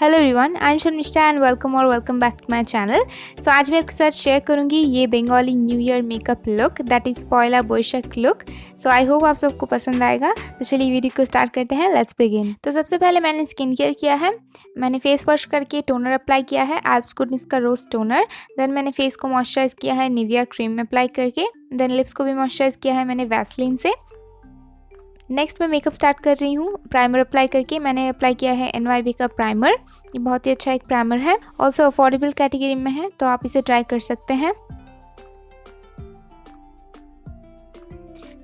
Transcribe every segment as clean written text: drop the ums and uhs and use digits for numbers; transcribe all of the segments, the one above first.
Hello everyone, I am Sharmishtha and welcome back to my channel. So आज मैं आपके साथ शेयर करूंगी ये Bengali new year makeup look, that is Pohela Boishakh look. So I hope आप सबको पसंद आएगा। तो चलिए वीडियो को स्टार्ट करते हैं, लेट्स बिगिन। तो सबसे पहले मैंने स्किन केयर किया है। मैंने फेस वॉश करके टोनर अप्लाई किया है, एब्स गुडनेस का रोज टोनर। देन मैंने फेस को मॉइस्चराइज किया है निविया क्रीम अप्लाई करके। देन लिप्स को भी मॉइस्चराइज किया है मैंने वैसलीन से। नेक्स्ट मैं मेकअप स्टार्ट कर रही हूँ प्राइमर अप्लाई करके। मैंने अप्लाई किया है NYB का प्राइमर। ये बहुत ही अच्छा एक प्राइमर है, ऑल्सो अफोर्डेबल कैटेगरी में है, तो आप इसे ट्राई कर सकते हैं।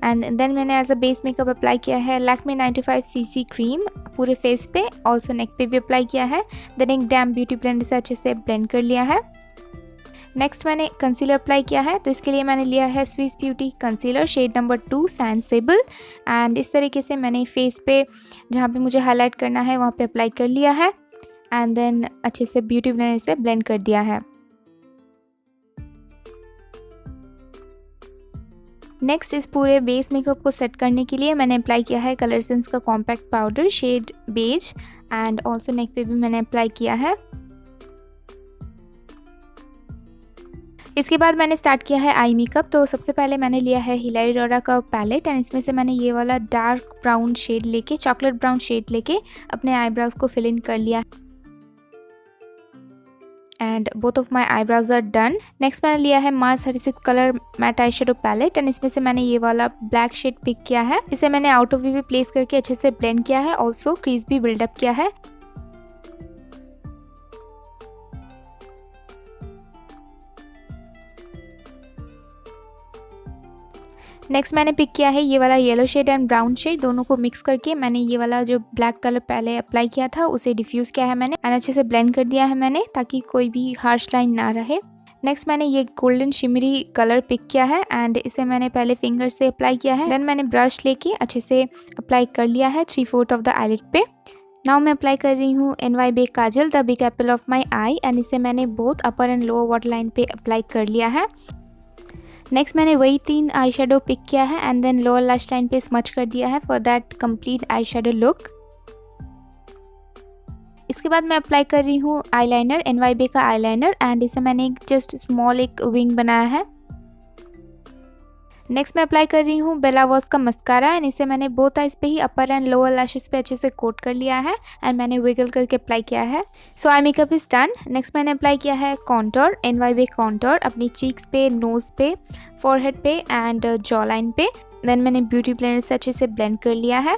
एंड देन मैंने as a base makeup apply किया है लैक्मे 95cc क्रीम पूरे फेस पे, ऑल्सो नेक पे भी अप्लाई किया है। देन एक डैम ब्यूटी ब्लेंडर से अच्छे से ब्लेंड कर लिया है। नेक्स्ट मैंने कंसीलर अप्लाई किया है, तो इसके लिए मैंने लिया है Swiss Beauty concealer shade number 2 sand sable. And इस तरीके से मैंने फेस पे जहाँ पे मुझे हाईलाइट करना है वहाँ पे अप्लाई कर लिया है। एंड देन अच्छे से ब्यूटी ब्लेंडर से ब्लेंड कर दिया है। नेक्स्ट इस पूरे बेस मेकअप को सेट करने के लिए मैंने अप्लाई किया है कलर सेंस का compact powder shade beige. And also neck पे भी मैंने अप्लाई किया है। इसके बाद मैंने स्टार्ट किया है आई मेकअप। तो सबसे पहले मैंने लिया है हिलायरोरा का पैलेट एंड इसमें से मैंने ये वाला डार्क ब्राउन शेड लेके, चॉकलेट ब्राउन शेड लेके अपने आईब्राउज को फिल इन कर लिया and both of my eyebrows are done. Next मैंने लिया है Mars 36 colour matte eye shadow palette and इसमें से मैंने ये वाला ब्लैक शेड पिक किया है। इसे मैंने आउट ऑफ व्यू पे प्लेस करके अच्छे से ब्लेंड किया है, ऑल्सो क्रीज भी बिल्डअप किया है। नेक्स्ट मैंने पिक किया है ये वाला yellow shade and brown shade, दोनों को मिक्स करके मैंने ये वाला जो ब्लैक कलर पहले अप्लाई किया था उसे डिफ्यूज़ किया है मैंने एंड अच्छे से ब्लेंड कर दिया है मैंने, ताकि कोई भी हार्श लाइन ना रहे। नेक्स्ट मैंने ये गोल्डन शिमरी कलर पिक किया है एंड इसे मैंने पहले फिंगर से अप्लाई किया है। देन मैंने ब्रश लेके अच्छे से अप्लाई कर लिया है 3/4 ऑफ द आईलिड पे। नाउ मैं अप्लाई कर रही हूँ NYB Kajal the big Apple of my I and इसे मैंने both upper and lower water line पे अप्लाई कर लिया है। नेक्स्ट मैंने वही 3 आई शेडो पिक किया है and then lower lash line पे स्मच कर दिया है for that complete eye shadow look. इसके बाद मैं अप्लाई कर रही हूँ आईलाइनर, NYB का आईलाइनर एंड इसे मैंने एक जस्ट स्मॉल एक विंग बनाया है। नेक्स्ट मैं अप्लाई कर रही हूँ बेला वॉस का मस्कारा एंड इसे मैंने बोथ आइज पे ही अपर एंड लोअर लैशेस पे अच्छे से कोट कर लिया है एंड मैंने विगल करके अप्लाई किया है। So eye makeup is done. Next मैंने अप्लाई किया है कॉन्टोर, NYB कॉन्टोर अपनी चीक्स पे, नोज पे, फोरहेड पे एंड जॉ लाइन पे। देन मैंने ब्यूटी ब्लेंडर से अच्छे से ब्लेंड कर लिया है।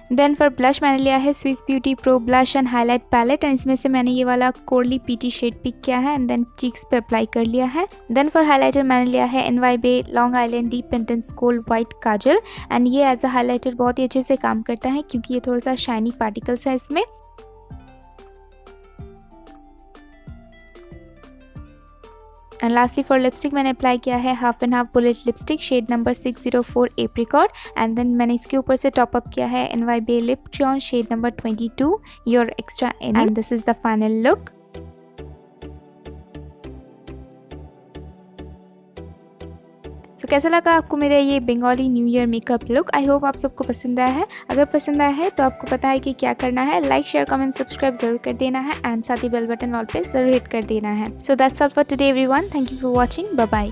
देन फॉर ब्लश मैंने लिया है Swiss Beauty pro blush and highlight palette and इसमें से मैंने ये वाला कोरली पीटी शेड पिक किया है एंड देन चीक्स पे अप्लाई कर लिया है। देन फॉर हाइलाइटर मैंने लिया है NYB long island deep intense gold white Kajal and ये एज अ हाइलाइटर बहुत ही अच्छे से काम करता है क्योंकि ये थोड़ा सा शाइनी पार्टिकल्स है इसमें। एंड लास्टली फॉर लिपस्टिक मैंने अप्लाई किया है half and half bullet lipstick shade number 604 apricot and then मैंने इसके ऊपर से टॉप अप किया है NYB lip crayon shade number 22 your extra in and this is the final look. तो कैसा लगा आपको मेरा ये Bengali new year makeup look? I hope आप सबको पसंद आया है। अगर पसंद आया है तो आपको पता है कि क्या करना है, लाइक शेयर कमेंट सब्सक्राइब जरूर कर देना है एंड साथ ही बेल बटन ऑल पे जरूर हिट कर देना है। So that's all for today everyone, thank you for watching, bye bye.